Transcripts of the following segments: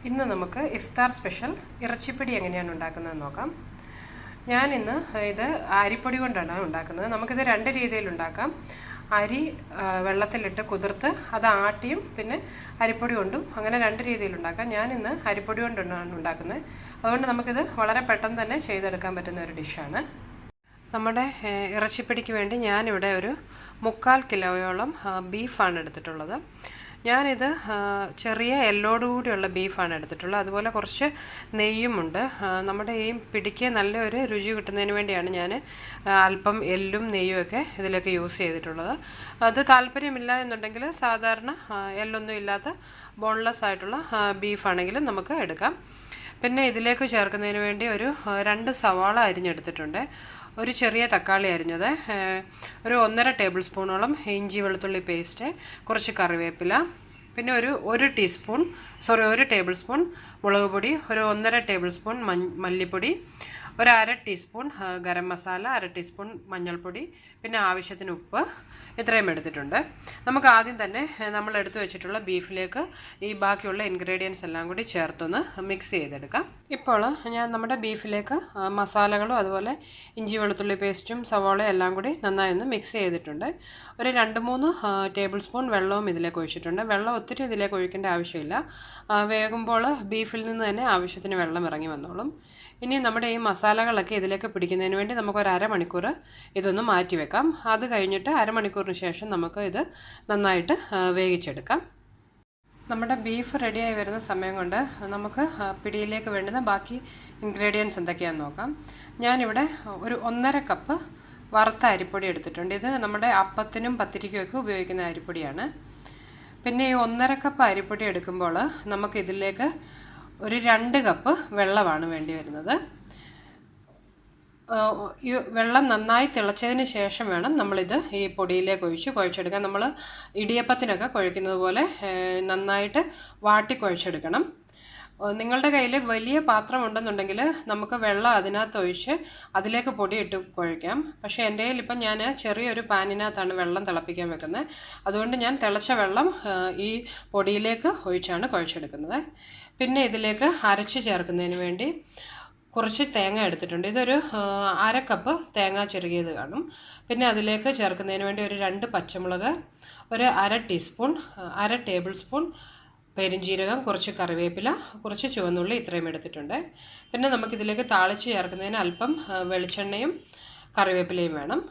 ഇന്ന് നമുക്ക് ഇഫ്താർ സ്പെഷ്യൽ ഇറച്ചിപ്പിടി എങ്ങനെയാണ് ഉണ്ടാക്കുന്നതെന്ന് നോക്കാം. ഞാൻ ഇന്ന് ഇത് അരിപ്പൊടി കൊണ്ടാണ് ഉണ്ടാക്കുന്നത്. നമുക്കിത് രണ്ട് രീതിയിൽ ഉണ്ടാക്കാം. അരി വെള്ളത്തിലിട്ട് കുതിർത്ത് അത് ആട്ടിയും പിന്നെ അരിപ്പൊടി കൊണ്ടും അങ്ങനെ രണ്ട് രീതിയിൽ ഉണ്ടാക്കാം. ഞാനിന്ന് അരിപ്പൊടി കൊണ്ടാണ് ഉണ്ടാക്കുന്നത്. അതുകൊണ്ട് നമുക്കിത് വളരെ പെട്ടെന്ന് തന്നെ ചെയ്തെടുക്കാൻ പറ്റുന്ന ഒരു ഡിഷാണ്. നമ്മുടെ ഇറച്ചിപ്പിടിക്ക് വേണ്ടി ഞാനിവിടെ ഒരു 3/4 കിലോയോളം ബീഫാണ് എടുത്തിട്ടുള്ളത്. ഞാനിത് ചെറിയ എല്ലോടുകൂടിയുള്ള ബീഫാണ് എടുത്തിട്ടുള്ളത്. അതുപോലെ കുറച്ച് നെയ്യുമുണ്ട്. നമ്മുടെ ഈ പിടിക്ക് നല്ലൊരു രുചി കിട്ടുന്നതിന് വേണ്ടിയാണ് ഞാൻ അല്പം എല്ലും നെയ്യും ഒക്കെ ഇതിലേക്ക് യൂസ് ചെയ്തിട്ടുള്ളത്. അത് താല്പര്യമില്ല എന്നുണ്ടെങ്കിൽ സാധാരണ എല്ലൊന്നും ഇല്ലാത്ത ബോൺലെസ് ആയിട്ടുള്ള ബീഫാണെങ്കിലും നമുക്ക് എടുക്കാം. പിന്നെ ഇതിലേക്ക് ചേർക്കുന്നതിന് വേണ്ടി ഒരു 2 സവാള അരിഞ്ഞെടുത്തിട്ടുണ്ട്. ഒരു ചെറിയ തക്കാളി അരിഞ്ഞത്, ഒരു 1.5 ടേബിൾ സ്പൂണോളം ഇഞ്ചി വെളുത്തുള്ളി പേസ്റ്റ്, കുറച്ച് കറിവേപ്പില, പിന്നെ ഒരു ടേബിൾ സ്പൂൺ മുളക് പൊടി, ഒരു 1.5 ടേബിൾ സ്പൂൺ മല്ലിപ്പൊടി, ഒരു 1/2 ടീസ്പൂൺ ഗരം മസാല, 1/2 ടീസ്പൂൺ മഞ്ഞൾപ്പൊടി, പിന്നെ ആവശ്യത്തിന് ഉപ്പ്, ഇത്രയും എടുത്തിട്ടുണ്ട്. നമുക്ക് ആദ്യം തന്നെ നമ്മൾ എടുത്തു വെച്ചിട്ടുള്ള ബീഫിലേക്ക് ഈ ബാക്കിയുള്ള ഇൻഗ്രീഡിയൻസ് എല്ലാം കൂടി ചേർത്തൊന്ന് മിക്സ് ചെയ്തെടുക്കാം. ഇപ്പോൾ ഞാൻ നമ്മുടെ ബീഫിലേക്ക് മസാലകളും അതുപോലെ ഇഞ്ചി വെളുത്തുള്ളി പേസ്റ്റും സവാളയും എല്ലാം കൂടി നന്നായി ഒന്ന് മിക്സ് ചെയ്തിട്ടുണ്ട്. ഒരു 2-3 ടേബിൾ സ്പൂൺ വെള്ളവും ഇതിലേക്ക് ഒഴിച്ചിട്ടുണ്ട്. വെള്ളം ഒത്തിരി ഇതിലേക്ക് ഒഴിക്കേണ്ട ആവശ്യമില്ല. വേകുമ്പോൾ ബീഫിൽ നിന്ന് തന്നെ ആവശ്യത്തിന് വെള്ളം ഇറങ്ങി വന്നോളും. ഇനി നമ്മുടെ ഈ മസാലകളൊക്കെ ഇതിലേക്ക് പിടിക്കുന്നതിന് വേണ്ടി നമുക്കൊരു അരമണിക്കൂർ ഇതൊന്ന് മാറ്റി വെക്കാം. അത് കഴിഞ്ഞിട്ട് അരമണിക്കൂറിന് ശേഷം നമുക്ക് ഇത് നന്നായിട്ട് വേവിച്ചെടുക്കാം. നമ്മുടെ ബീഫ് റെഡിയായി വരുന്ന സമയം കൊണ്ട് നമുക്ക് പിടിയിലേക്ക് വേണ്ടുന്ന ബാക്കി ഇൻഗ്രീഡിയൻസ് എന്തൊക്കെയാണെന്ന് നോക്കാം. ഞാനിവിടെ ഒരു 1.5 കപ്പ് വറുത്ത അരിപ്പൊടി എടുത്തിട്ടുണ്ട്. ഇത് നമ്മുടെ അപ്പത്തിനും പത്തിരിക്കും ഒക്കെ ഉപയോഗിക്കുന്ന അരിപ്പൊടിയാണ്. പിന്നെ ഈ 1.5 കപ്പ് അരിപ്പൊടി എടുക്കുമ്പോൾ നമുക്കിതിലേക്ക് ഒരു 2 കപ്പ് വെള്ളമാണ് വേണ്ടി വരുന്നത്. ഈ വെള്ളം നന്നായി തിളച്ചതിന് ശേഷം വേണം നമ്മളിത് ഈ പൊടിയിലേക്ക് കുഴച്ചെടുക്കാൻ. നമ്മൾ ഇടിയപ്പത്തിനൊക്കെ കുഴക്കുന്നത് പോലെ നന്നായിട്ട് വാട്ടി കുഴച്ചെടുക്കണം. നിങ്ങളുടെ കയ്യിൽ വലിയ പാത്രം ഉണ്ടെന്നുണ്ടെങ്കിൽ നമുക്ക് വെള്ളം അതിനകത്ത് ഒഴിച്ച് അതിലേക്ക് പൊടി ഇട്ട് കുഴയ്ക്കാം. പക്ഷേ എൻ്റെ കയ്യിൽ ഇപ്പം ഞാൻ ചെറിയൊരു പാനിനകത്താണ് വെള്ളം തിളപ്പിക്കാൻ വെക്കുന്നത്. അതുകൊണ്ട് ഞാൻ തിളച്ച വെള്ളം ഈ പൊടിയിലേക്ക് ഒഴിച്ചാണ് കുഴച്ചെടുക്കുന്നത്. പിന്നെ ഇതിലേക്ക് അരച്ച് ചേർക്കുന്നതിന് വേണ്ടി കുറച്ച് തേങ്ങ എടുത്തിട്ടുണ്ട്. ഇതൊരു 1/2 കപ്പ് തേങ്ങ ചെറുകിയത് കാണും. പിന്നെ അതിലേക്ക് ചേർക്കുന്നതിന് വേണ്ടി ഒരു 2 പച്ചമുളക്, ഒരു 1/2 ടേബിൾ സ്പൂൺ പെരുംജീരകം, കുറച്ച് കറിവേപ്പില, കുറച്ച് ചുവന്നുള്ളി, ഇത്രയും എടുത്തിട്ടുണ്ട്. പിന്നെ നമുക്കിതിലേക്ക് താളിച്ച് ചേർക്കുന്നതിന് അല്പം വെളിച്ചെണ്ണയും കറിവേപ്പിലയും വേണം.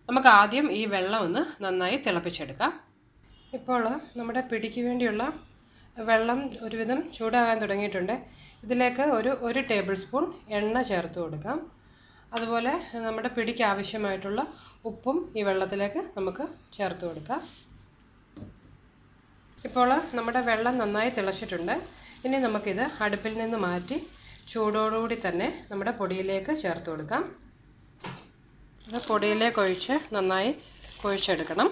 നമുക്ക് ആദ്യം ഈ വെള്ളം ഒന്ന് നന്നായി തിളപ്പിച്ചെടുക്കാം. ഇപ്പോൾ നമ്മുടെ പിടിക്ക് വേണ്ടിയുള്ള വെള്ളം ഒരുവിധം ചൂടാകാൻ തുടങ്ങിയിട്ടുണ്ട്. ഇതിലേക്ക് ഒരു ടേബിൾ സ്പൂൺ എണ്ണ ചേർത്ത് കൊടുക്കാം. അതുപോലെ നമ്മുടെ പിടിക്ക് ആവശ്യമായിട്ടുള്ള ഉപ്പും ഈ വെള്ളത്തിലേക്ക് നമുക്ക് ചേർത്ത് കൊടുക്കാം. ഇപ്പോൾ നമ്മുടെ വെള്ളം നന്നായി തിളച്ചിട്ടുണ്ട്. ഇനി നമുക്കിത് അടുപ്പിൽ നിന്ന് മാറ്റി ചൂടോടുകൂടി തന്നെ നമ്മുടെ പൊടിയിലേക്ക് ചേർത്ത് കൊടുക്കാം. ഇത് പൊടിയിലേക്ക് ഒഴിച്ച് നന്നായി കുഴച്ചെടുക്കണം.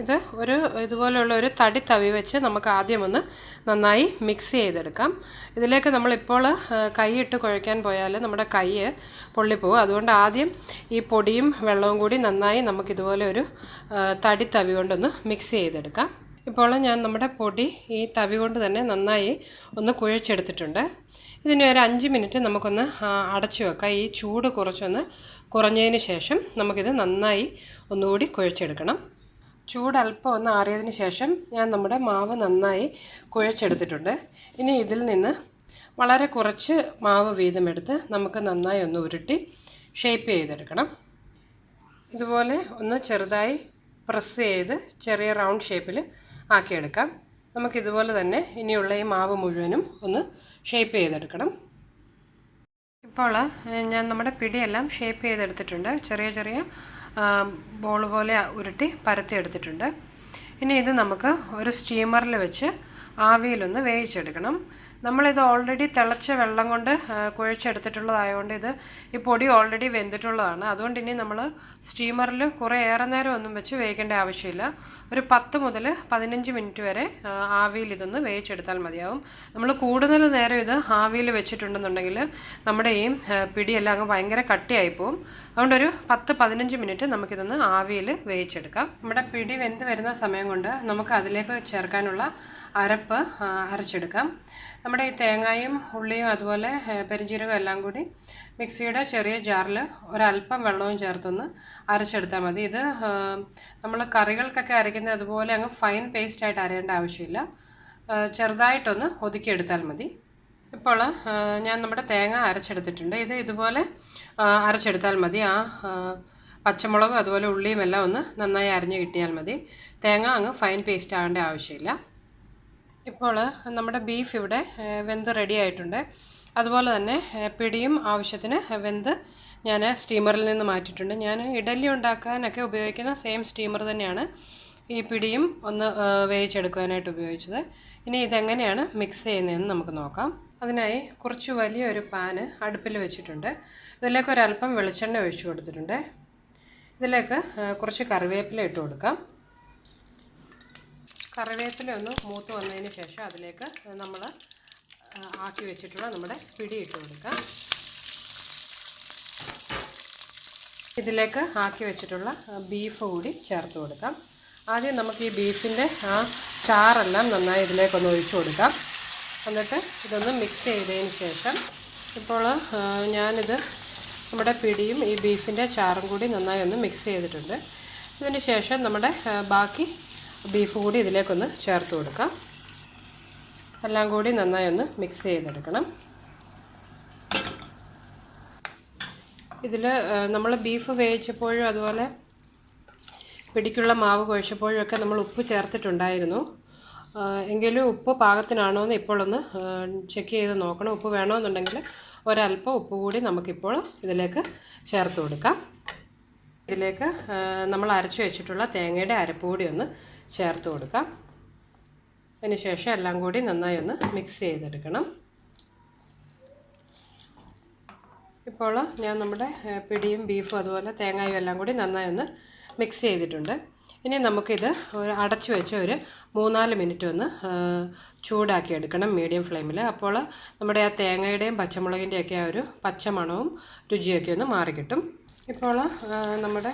ഇത് ഇതുപോലെയുള്ള ഒരു തടി തവി വെച്ച് നമുക്ക് ആദ്യം ഒന്ന് നന്നായി മിക്സ് ചെയ്തെടുക്കാം. ഇതിലേക്ക് നമ്മളിപ്പോൾ കൈയിട്ട് കുഴയ്ക്കാൻ പോയാൽ നമ്മുടെ കൈ പൊള്ളിപ്പോകും. അതുകൊണ്ട് ആദ്യം ഈ പൊടിയും വെള്ളവും കൂടി നന്നായി നമുക്കിതുപോലെ ഒരു തടി തവി കൊണ്ടൊന്ന് മിക്സ് ചെയ്തെടുക്കാം. ഇപ്പോൾ ഞാൻ നമ്മുടെ പൊടി ഈ തവി കൊണ്ട് തന്നെ നന്നായി ഒന്ന് കുഴച്ചെടുത്തിട്ടുണ്ട്. ഇതിന് ഒരു 5 മിനിറ്റ് നമുക്കൊന്ന് അടച്ചു വെക്കാം. ഈ ചൂട് കുറഞ്ഞതിന് ശേഷം നമുക്കിത് നന്നായി ഒന്നുകൂടി കുഴച്ചെടുക്കണം. ചൂട് അല്പം ഒന്ന് ആറിയതിന് ശേഷം ഞാൻ നമ്മുടെ മാവ് നന്നായി കുഴച്ചെടുത്തിട്ടുണ്ട്. ഇനി ഇതിൽ നിന്ന് വളരെ കുറച്ച് മാവ് വീതമെടുത്ത് നമുക്ക് നന്നായി ഒന്ന് ഉരുട്ടി ഷേപ്പ് ചെയ്തെടുക്കണം. ഇതുപോലെ ഒന്ന് ചെറുതായി പ്രസ് ചെയ്ത് ചെറിയ റൗണ്ട് ഷേപ്പിൽ ആക്കിയെടുക്കാം. നമുക്കിതുപോലെ തന്നെ ഇനിയുള്ള ഈ മാവ് മുഴുവനും ഒന്ന് ഷേപ്പ് ചെയ്തെടുക്കണം. ഇപ്പോൾ ഞാൻ നമ്മുടെ പിടിയെല്ലാം ഷേപ്പ് ചെയ്തെടുത്തിട്ടുണ്ട്. ചെറിയ ചെറിയ ബോൾ പോലെ ഉരുട്ടി പരത്തി എടുത്തിട്ടുണ്ട്. ഇനി ഇത് നമുക്ക് ഒരു സ്റ്റീമറിൽ വെച്ച് ആവിയിലൊന്ന് വേവിച്ചെടുക്കണം. നമ്മളിത് ഓൾറെഡി തിളച്ച വെള്ളം കൊണ്ട് കുഴച്ചെടുത്തിട്ടുള്ളതായതുകൊണ്ട് ഈ പൊടി ഓൾറെഡി വെന്തിട്ടുള്ളതാണ്. അതുകൊണ്ട് ഇനി നമ്മൾ സ്റ്റീമറിൽ കുറേ ഏറെ നേരം ഒന്നും വെച്ച് വേവിക്കേണ്ട ആവശ്യമില്ല. ഒരു 10 മുതൽ 15 മിനിറ്റ് വരെ ആവിയിൽ ഇതൊന്ന് വേവിച്ചെടുത്താൽ മതിയാവും. നമ്മൾ കൂടുതൽ നേരം ഇത് ആവിയിൽ വെച്ചിട്ടുണ്ടെന്നുണ്ടെങ്കിൽ നമ്മുടെ ഈ പിടിയെല്ലാം അങ്ങ് ഭയങ്കര കട്ടിയായിപ്പോവും. അതുകൊണ്ടൊരു 10-15 മിനിറ്റ് നമുക്കിതൊന്ന് ആവിയിൽ വേവിച്ചെടുക്കാം. നമ്മുടെ പിടി വെന്ത് വരുന്ന സമയം കൊണ്ട് നമുക്ക് അതിലേക്ക് ചേർക്കാനുള്ള അരപ്പ് അരച്ചെടുക്കാം. നമ്മുടെ ഈ തേങ്ങയും ഉള്ളിയും അതുപോലെ പെരുംജീരകം എല്ലാം കൂടി മിക്സിയുടെ ചെറിയ ജാറിൽ ഒരല്പം വെള്ളവും ചേർത്തൊന്ന് അരച്ചെടുത്താൽ മതി. ഇത് നമ്മൾ കറികൾക്കൊക്കെ അരയ്ക്കുന്നത് അതുപോലെ അങ്ങ് ഫൈൻ പേസ്റ്റായിട്ട് അരയേണ്ട ആവശ്യമില്ല. ചെറുതായിട്ടൊന്ന് ഒതുക്കിയെടുത്താൽ മതി. ഇപ്പോൾ ഞാൻ നമ്മുടെ തേങ്ങ അരച്ചെടുത്തിട്ടുണ്ട്. ഇതുപോലെ അരച്ചെടുത്താൽ മതി. പച്ചമുളകും അതുപോലെ ഉള്ളിയും എല്ലാം ഒന്ന് നന്നായി അരിഞ്ഞ് കിട്ടിയാൽ മതി. തേങ്ങ അങ്ങ് ഫൈൻ പേസ്റ്റ് ആകേണ്ട ആവശ്യമില്ല. ഇപ്പോൾ നമ്മുടെ ബീഫ് ഇവിടെ വെന്ത് റെഡി ആയിട്ടുണ്ട്. അതുപോലെ തന്നെ പിടിയും ആവശ്യത്തിന് വെന്ത് ഞാൻ സ്റ്റീമറിൽ നിന്ന് മാറ്റിയിട്ടുണ്ട്. ഞാൻ ഇഡലി ഉണ്ടാക്കാനൊക്കെ ഉപയോഗിക്കുന്ന സെയിം സ്റ്റീമർ തന്നെയാണ് ഈ പിടിയും ഒന്ന് വേവിച്ചെടുക്കാനായിട്ട് ഉപയോഗിച്ചത്. ഇനി ഇതെങ്ങനെയാണ് മിക്സ് ചെയ്യുന്നതെന്ന് നമുക്ക് നോക്കാം. അതിനായി കുറച്ച് വലിയൊരു പാന് അടുപ്പിൽ വെച്ചിട്ടുണ്ട്. ഇതിലേക്ക് ഒരല്പം വെളിച്ചെണ്ണ ഒഴിച്ചു കൊടുത്തിട്ടുണ്ട്. ഇതിലേക്ക് കുറച്ച് കറിവേപ്പില ഇട്ട് കൊടുക്കാം. കറിവേപ്പില ഒന്ന് മൂത്ത് വന്നതിന് ശേഷം അതിലേക്ക് നമ്മൾ ആക്കി വെച്ചിട്ടുള്ള നമ്മുടെ പിടി ഇട്ട് കൊടുക്കാം. ഇതിലേക്ക് ആക്കി വെച്ചിട്ടുള്ള ബീഫ് കൂടി ചേർത്ത് കൊടുക്കാം. ആദ്യം നമുക്ക് ഈ ബീഫിൻ്റെ ചാറെല്ലാം നന്നായി ഇതിലേക്കൊന്ന് ഒഴിച്ചു കൊടുക്കാം. എന്നിട്ട് ഇതൊന്ന് മിക്സ് ചെയ്തതിന് ശേഷം ഇപ്പോൾ ഞാനിത് നമ്മുടെ പിടിയും ഈ ബീഫിൻ്റെ ചാറും കൂടി നന്നായി ഒന്ന് മിക്സ് ചെയ്തിട്ടുണ്ട്. ഇതിന് ശേഷം നമ്മുടെ ബാക്കി ബീഫ് കൂടി ഇതിലേക്കൊന്ന് ചേർത്ത് കൊടുക്കാം. എല്ലാം കൂടി നന്നായി ഒന്ന് മിക്സ് ചെയ്തെടുക്കണം. ഇതിൽ നമ്മൾ ബീഫ് വേവിച്ചപ്പോഴും അതുപോലെ പിടിക്കുള്ള മാവ് കുഴച്ചപ്പോഴും ഒക്കെ നമ്മൾ ഉപ്പ് ചേർത്തിട്ടുണ്ടായിരുന്നു. എങ്കിലും ഉപ്പ് പാകത്തിനാണോ എന്ന് ഇപ്പോൾ ഒന്ന് ചെക്ക് ചെയ്ത് നോക്കണം. ഉപ്പ് വേണമെന്നുണ്ടെങ്കിൽ ഒരല്പം ഉപ്പ് കൂടി നമുക്കിപ്പോൾ ഇതിലേക്ക് ചേർത്ത് കൊടുക്കാം. ഇതിലേക്ക് നമ്മൾ അരച്ചു വെച്ചിട്ടുള്ള തേങ്ങയുടെ അരപ്പ് കൂടി ഒന്ന് ചേർത്ത് കൊടുക്കാം. അതിന് ശേഷം എല്ലാം കൂടി നന്നായി ഒന്ന് മിക്സ് ചെയ്തെടുക്കണം. ഇപ്പോൾ ഞാൻ നമ്മുടെ പിടിയും ബീഫും അതുപോലെ തേങ്ങയും എല്ലാം കൂടി നന്നായി ഒന്ന് മിക്സ് ചെയ്തിട്ടുണ്ട്. ഇനി നമുക്കിത് അടച്ചു വെച്ച് ഒരു 3-4 മിനിറ്റ് ഒന്ന് ചൂടാക്കി എടുക്കണം മീഡിയം ഫ്ലെയിമിൽ. അപ്പോൾ നമ്മുടെ ആ തേങ്ങയുടെയും പച്ചമുളകിൻ്റെയൊക്കെ ആ ഒരു പച്ചമണവും രുചിയൊക്കെ ഒന്ന് മാറിക്കിട്ടും. ഇപ്പോൾ നമ്മുടെ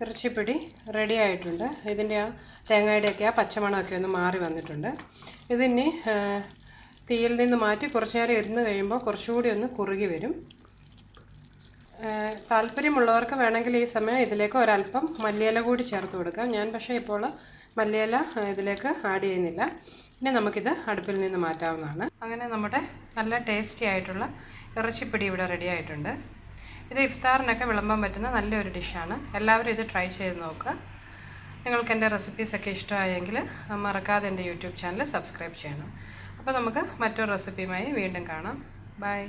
ഇറച്ചിപ്പിടി റെഡി ആയിട്ടുണ്ട്. ഇതിൻ്റെ ആ തേങ്ങയുടെയൊക്കെ ആ പച്ചമണമൊക്കെ ഒന്ന് മാറി വന്നിട്ടുണ്ട്. ഇതിനി തീയിൽ നിന്ന് മാറ്റി കുറച്ച് നേരം ഇരുന്ന് കഴിയുമ്പോൾ കുറച്ചുകൂടി ഒന്ന് കുറുകി വരും. താല്പര്യമുള്ളവർക്ക് വേണമെങ്കിൽ ഈ സമയം ഇതിലേക്ക് ഒരല്പം മല്ലിയില കൂടി ചേർത്ത് കൊടുക്കാം. ഞാൻ പക്ഷേ ഇപ്പോൾ മല്ലിയില ഇതിലേക്ക് ആഡ് ചെയ്യുന്നില്ല. ഇനി നമുക്കിത് അടുപ്പിൽ നിന്ന് മാറ്റാവുന്നതാണ്. അങ്ങനെ നമ്മുടെ നല്ല ടേസ്റ്റി ആയിട്ടുള്ള ഇറച്ചിപ്പിടി ഇവിടെ റെഡി ആയിട്ടുണ്ട്. ഇത് ഇഫ്താറിനൊക്കെ വിളമ്പാൻ പറ്റുന്ന നല്ലൊരു ഡിഷാണ്. എല്ലാവരും ഇത് ട്രൈ ചെയ്ത് നോക്കുക. നിങ്ങൾക്ക് എൻ്റെ റെസിപ്പീസൊക്കെ ഇഷ്ടമായെങ്കിൽ മറക്കാതെ എൻ്റെ യൂട്യൂബ് ചാനൽ സബ്സ്ക്രൈബ് ചെയ്യണം. അപ്പോൾ നമുക്ക് മറ്റൊരു റെസിപ്പിയുമായി വീണ്ടും കാണാം. ബൈ.